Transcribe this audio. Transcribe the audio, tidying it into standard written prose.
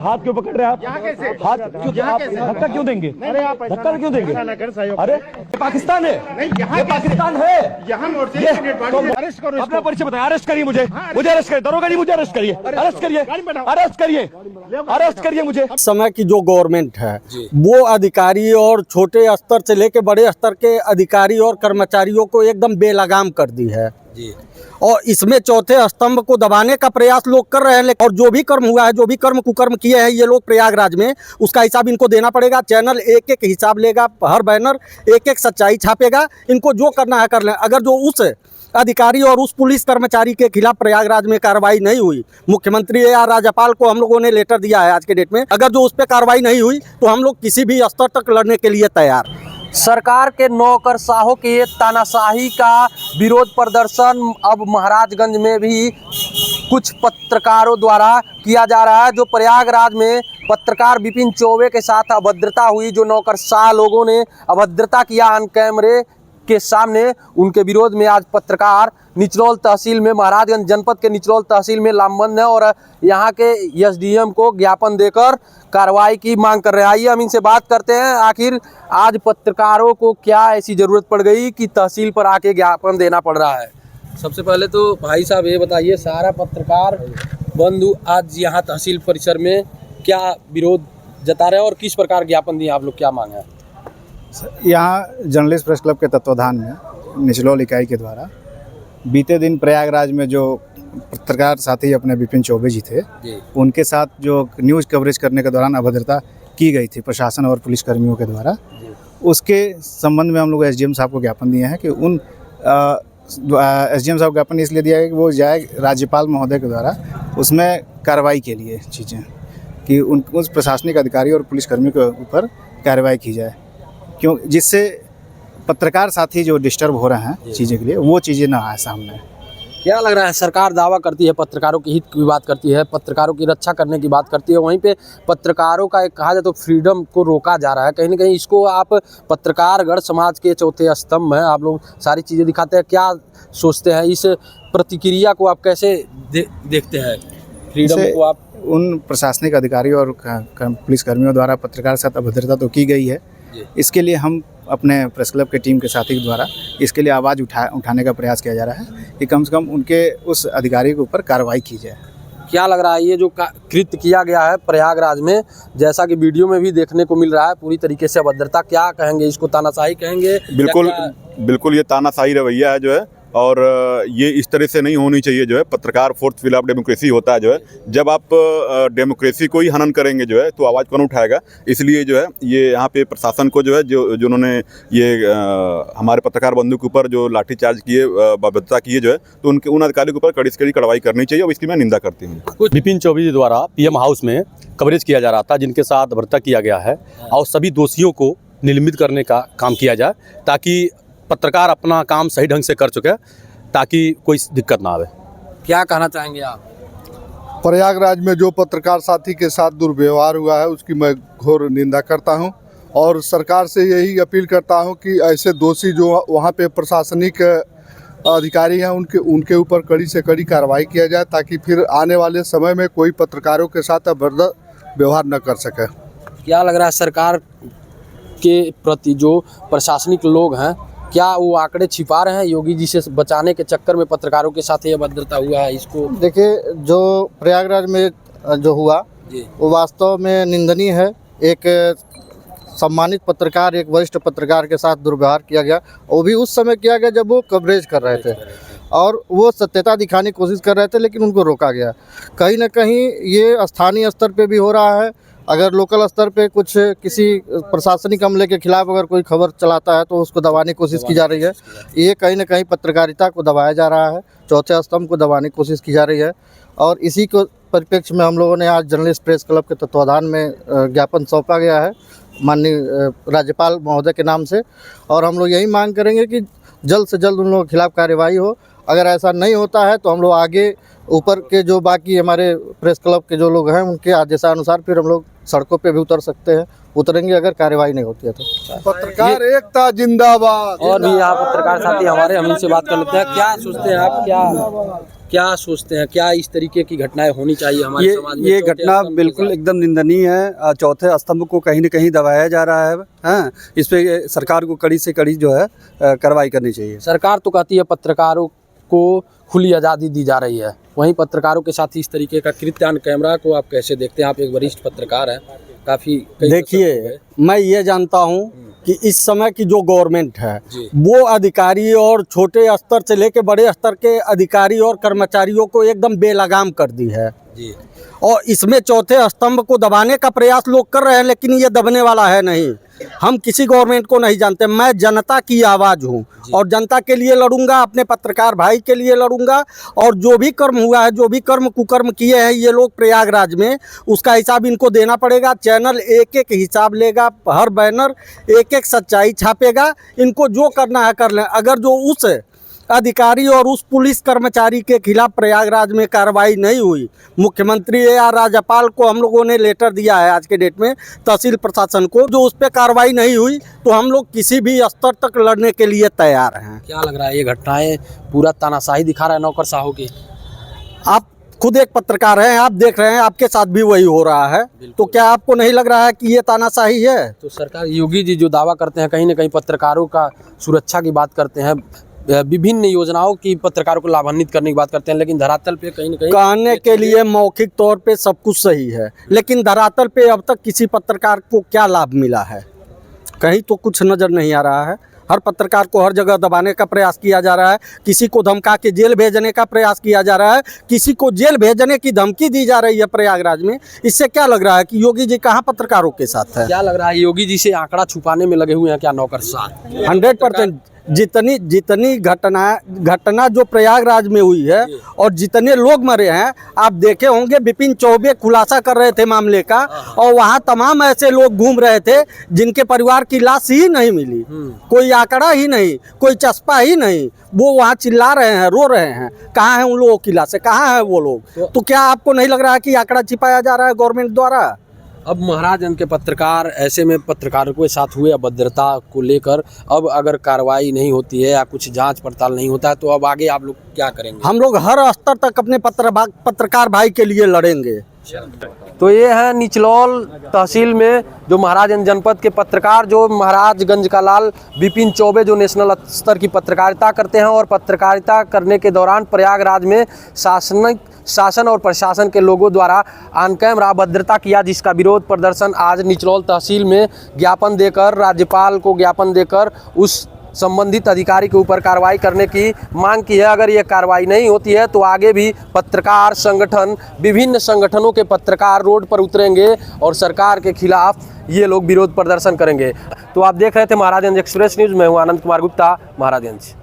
हाथ क्यों पकड़ रहे हैं आप? हाथ क्यों? आप धक्का क्यों देंगे? धक्का क्यों देंगे? अरे पाकिस्तान है, ये पाकिस्तान है। अपना परिचय बताएं। अरेस्ट करिए मुझे अरेस्ट करिए। दरोगा जी मुझे अरेस्ट करिए, अरेस्ट करिए, अरेस्ट करिए, अरेस्ट करिए मुझे। समय की जो गवर्नमेंट है वो अधिकारी और छोटे स्तर से लेके बड़े स्तर के अधिकारी और कर्मचारियों को एकदम बेलगाम कर दी है जी। और इसमें चौथे स्तंभ को दबाने का प्रयास लोग कर रहे हैं। और जो भी कर्म हुआ है, जो भी कर्म कुकर्म किए हैं ये लोग प्रयागराज में, उसका हिसाब इनको देना पड़ेगा। चैनल एक एक हिसाब लेगा, हर बैनर एक एक सच्चाई छापेगा। इनको जो करना है कर लें। अगर जो उस अधिकारी और उस पुलिस कर्मचारी के खिलाफ प्रयागराज में कार्रवाई नहीं हुई, मुख्यमंत्री या राज्यपाल को हम लोगों ने लेटर दिया है आज के डेट में, अगर जो उस पर कार्रवाई नहीं हुई तो हम लोग किसी भी स्तर तक लड़ने के लिए तैयार। सरकार के नौकरशाहों की तानाशाही का विरोध प्रदर्शन अब महाराजगंज में भी कुछ पत्रकारों द्वारा किया जा रहा है। जो प्रयागराज में पत्रकार विपिन चौबे के साथ अभद्रता हुई, जो नौकरशाह लोगों ने अभद्रता किया ऑन कैमरे के सामने, उनके विरोध में आज पत्रकार निचरौल तहसील में, महाराजगंज जनपद के निचरौल तहसील में लामबंद है और यहाँ के एसडीएम को ज्ञापन देकर कार्रवाई की मांग कर रहे हैं। आइए हम इनसे बात करते हैं, आखिर आज पत्रकारों को क्या ऐसी ज़रूरत पड़ गई कि तहसील पर आके ज्ञापन देना पड़ रहा है। सबसे पहले तो भाई साहब ये बताइए, सारा पत्रकार बंधु आज यहाँ तहसील परिसर में क्या विरोध जता रहे हैं और किस प्रकार ज्ञापन दिए आप लोग, क्या मांग है? यहाँ जर्नलिस्ट प्रेस क्लब के तत्वाधान में निचलौल इकाई के द्वारा बीते दिन प्रयागराज में जो पत्रकार साथी अपने विपिन चौबे जी थे, उनके साथ जो न्यूज़ कवरेज करने के दौरान अभद्रता की गई थी प्रशासन और पुलिसकर्मियों के द्वारा, उसके संबंध में हम लोग एसडीएम साहब को ज्ञापन दिए हैं कि उन एसडीएम साहब को ज्ञापन इसलिए दिया है कि वो जाए राज्यपाल महोदय के द्वारा उसमें कार्रवाई के लिए चीज़ें, कि उस प्रशासनिक अधिकारी और पुलिसकर्मी के ऊपर कार्रवाई की जाए, क्यों जिससे पत्रकार साथी जो डिस्टर्ब हो रहे हैं चीज़ें के लिए, वो चीज़ें ना आए सामने। क्या लग रहा है, सरकार दावा करती है पत्रकारों के हित की बात करती है, पत्रकारों की रक्षा करने की बात करती है, वहीं पे पत्रकारों का एक कहा जाए तो फ्रीडम को रोका जा रहा है कहीं ना कहीं। इसको आप पत्रकारगण समाज के चौथे स्तंभ हैं, आप लोग सारी चीज़ें दिखाते हैं, क्या सोचते हैं इस प्रतिक्रिया को, आप कैसे देखते हैं फ्रीडम को? आप उन प्रशासनिक अधिकारी और पुलिसकर्मियों द्वारा पत्रकार के साथ अभद्रता तो की गई है, इसके लिए हम अपने प्रेस क्लब के टीम के साथी के द्वारा इसके लिए आवाज़ उठाने का प्रयास किया जा रहा है कि कम से कम उनके उस अधिकारी के ऊपर कार्रवाई की जाए। क्या लग रहा है ये जो कृत्य किया गया है प्रयागराज में, जैसा कि वीडियो में भी देखने को मिल रहा है, पूरी तरीके से अभद्रता, क्या कहेंगे इसको, तानाशाही कहेंगे? बिल्कुल ये तानाशाही रवैया है जो है, और ये इस तरह से नहीं होनी चाहिए जो है। पत्रकार फोर्थ पिलर ऑफ डेमोक्रेसी होता है जो है, जब आप डेमोक्रेसी को ही हनन करेंगे जो है तो आवाज़ कौन उठाएगा। इसलिए जो है ये यहाँ पे प्रशासन को जो है जो उन्होंने ये हमारे पत्रकार बंधु के ऊपर जो लाठीचार्ज किए, अभद्रता किए जो है, तो उनके उन अधिकारियों के ऊपर कड़ी से कड़ी कार्रवाई करनी चाहिए और इसकी मैं निंदा करती हूँ। विपिन चौबे जी द्वारा पीएम हाउस में कवरेज किया जा रहा था, जिनके साथ अभद्रता किया गया है, और सभी दोषियों को निलंबित करने का काम किया जाए ताकि पत्रकार अपना काम सही ढंग से कर चुके, ताकि कोई दिक्कत ना आवे। क्या कहना चाहेंगे आप? प्रयागराज में जो पत्रकार साथी के साथ दुर्व्यवहार हुआ है उसकी मैं घोर निंदा करता हूं और सरकार से यही अपील करता हूं कि ऐसे दोषी जो वहां पे प्रशासनिक अधिकारी हैं उनके ऊपर कड़ी से कड़ी कार्रवाई किया जाए, ताकि फिर आने वाले समय में कोई पत्रकारों के साथ अभद्र व्यवहार न कर सके। क्या लग रहा है सरकार के प्रति जो प्रशासनिक लोग हैं, क्या वो आंकड़े छिपा रहे हैं? योगी जी से बचाने के चक्कर में पत्रकारों के साथ ये अभद्रता हुआ है, इसको देखिए, जो प्रयागराज में जो हुआ वो वास्तव में निंदनीय है। एक सम्मानित पत्रकार, एक वरिष्ठ पत्रकार के साथ दुर्व्यवहार किया गया, वो भी उस समय किया गया जब वो कवरेज कर रहे थे और वो सत्यता दिखाने की कोशिश कर रहे थे, लेकिन उनको रोका गया। कहीं ना कहीं ये स्थानीय स्तर पे भी हो रहा है। अगर लोकल स्तर पे कुछ किसी प्रशासनिक अमले के खिलाफ अगर कोई खबर चलाता है तो उसको दबाने की कोशिश की जा रही है। ये कहीं ना कहीं पत्रकारिता को दबाया जा रहा है, चौथे स्तंभ को दबाने की कोशिश की जा रही है। और इसी को परिप्रेक्ष्य में हम लोगों ने आज जर्नलिस्ट प्रेस क्लब के तत्वाधान में ज्ञापन सौंपा गया है माननीय राज्यपाल महोदय के नाम से, और हम लोग यही मांग करेंगे कि जल्द से जल्द उन लोगों के खिलाफ कार्यवाही हो। अगर ऐसा नहीं होता है तो हम लोग आगे ऊपर के जो बाकी हमारे प्रेस क्लब के जो लोग हैं उनके आदेशानुसार फिर हम लोग सड़कों पे भी उतर सकते हैं, उतरेंगे अगर कार्रवाई नहीं होती है तो। पत्रकार एकता जिंदाबाद। और भी यहाँ पत्रकार साथी हमारे, हम इनसे बात कर लेते हैं। क्या सोचते हैं आप, क्या क्या सोचते हैं, क्या इस तरीके की घटनाएं होनी चाहिए हमारे समाज में? ये चौथे घटना स्तंभ के बिल्कुल साथ। एकदम निंदनीय है। चौथे स्तंभ को कहीं न कहीं दबाया जा रहा है। हाँ, इस पे सरकार को कड़ी से कड़ी जो है कार्रवाई करनी चाहिए। सरकार तो कहती है पत्रकारों को खुली आज़ादी दी जा रही है, वहीं पत्रकारों के साथ इस तरीके का कृत्य ऑन कैमरा को आप कैसे देखते हैं? आप एक वरिष्ठ पत्रकार हैं, काफ़ी देखिए, मैं ये जानता हूँ कि इस समय की जो गवर्नमेंट है जी। वो अधिकारी और छोटे स्तर से लेके बड़े स्तर के अधिकारी और कर्मचारियों को एकदम बेलगाम कर दी है जी। और इसमें चौथे स्तंभ को दबाने का प्रयास लोग कर रहे हैं, लेकिन ये दबने वाला है नहीं। हम किसी गवर्नमेंट को नहीं जानते। मैं जनता की आवाज़ हूँ और जनता के लिए लड़ूंगा, अपने पत्रकार भाई के लिए लड़ूंगा। और जो भी कर्म हुआ है, जो भी कर्म कुकर्म किए हैं ये लोग प्रयागराज में, उसका हिसाब इनको देना पड़ेगा। चैनल एक एक हिसाब लेगा, हर बैनर एक एक सच्चाई छापेगा। इनको जो करना है कर लें। अगर जो उस अधिकारी और उस पुलिस कर्मचारी के खिलाफ प्रयागराज में कार्रवाई नहीं हुई, मुख्यमंत्री या राज्यपाल को हम लोगों ने लेटर दिया है आज के डेट में, तहसील प्रशासन को, जो उस पर कार्रवाई नहीं हुई तो हम लोग किसी भी स्तर तक लड़ने के लिए तैयार हैं। क्या लग रहा है ये घटनाएं पूरा तानाशाही दिखा रहा है नौकरशाहों की? आप खुद एक पत्रकार हैं, आप देख रहे हैं, आपके साथ भी वही हो रहा है, तो क्या आपको नहीं लग रहा है कि ये तानाशाही है? तो सरकार, योगी जी जो दावा करते हैं, कहीं ना कहीं पत्रकारों का सुरक्षा की बात करते हैं, विभिन्न योजनाओं की पत्रकारों को लाभान्वित करने की बात करते हैं, लेकिन धरातल पे कहीं ना कहीं कहने के लिए मौखिक तौर पे सब कुछ सही है, लेकिन धरातल पे अब तक किसी पत्रकार को क्या लाभ मिला है? कहीं तो कुछ नज़र नहीं आ रहा है। हर पत्रकार को हर जगह दबाने का प्रयास किया जा रहा है, किसी को धमका के जेल भेजने का प्रयास किया जा रहा है, किसी को जेल भेजने की धमकी दी जा रही है प्रयागराज में। इससे क्या लग रहा है कि योगी जी कहाँ पत्रकारों के साथ है? क्या लग रहा है योगी जी से आंकड़ा छुपाने में लगे हुए हैं क्या नौकरशाह? 100% जितनी घटना जो प्रयागराज में हुई है और जितने लोग मरे हैं, आप देखे होंगे विपिन चौबे खुलासा कर रहे थे मामले का, और वहाँ तमाम ऐसे लोग घूम रहे थे जिनके परिवार की लाश ही नहीं मिली, कोई आंकड़ा ही नहीं, कोई चस्पा ही नहीं। वो वहाँ चिल्ला रहे हैं, रो रहे हैं, कहाँ है उन लोगों की लाशें, कहाँ है वो लोग? तो क्या आपको नहीं लग रहा है कि आंकड़ा छिपाया जा रहा है गवर्नमेंट द्वारा? अब महाराजगंज के पत्रकार, ऐसे में पत्रकारों के साथ हुए अभद्रता को लेकर अब अगर कार्रवाई नहीं होती है या कुछ जांच पड़ताल नहीं होता है तो अब आगे आप लोग क्या करेंगे? हम लोग हर स्तर तक अपने पत्रकार भाई के लिए लड़ेंगे। तो ये है निचलौल तहसील में जो महाराजगंज जनपद के पत्रकार, जो महाराजगंज का लाल विपिन चौबे, जो नेशनल स्तर की पत्रकारिता करते हैं और पत्रकारिता करने के दौरान प्रयागराज में शासन और प्रशासन के लोगों द्वारा ऑन कैमरा अभद्रता किया, जिसका विरोध प्रदर्शन आज निचलौल तहसील में ज्ञापन देकर, राज्यपाल को ज्ञापन देकर उस संबंधित अधिकारी के ऊपर कार्रवाई करने की मांग की है। अगर ये कार्रवाई नहीं होती है तो आगे भी पत्रकार संगठन, विभिन्न संगठनों के पत्रकार रोड पर उतरेंगे और सरकार के खिलाफ ये लोग विरोध प्रदर्शन करेंगे। तो आप देख रहे थे महाराजगंज एक्सप्रेस न्यूज़ में हूँ आनंद कुमार गुप्ता, महाराजगंज।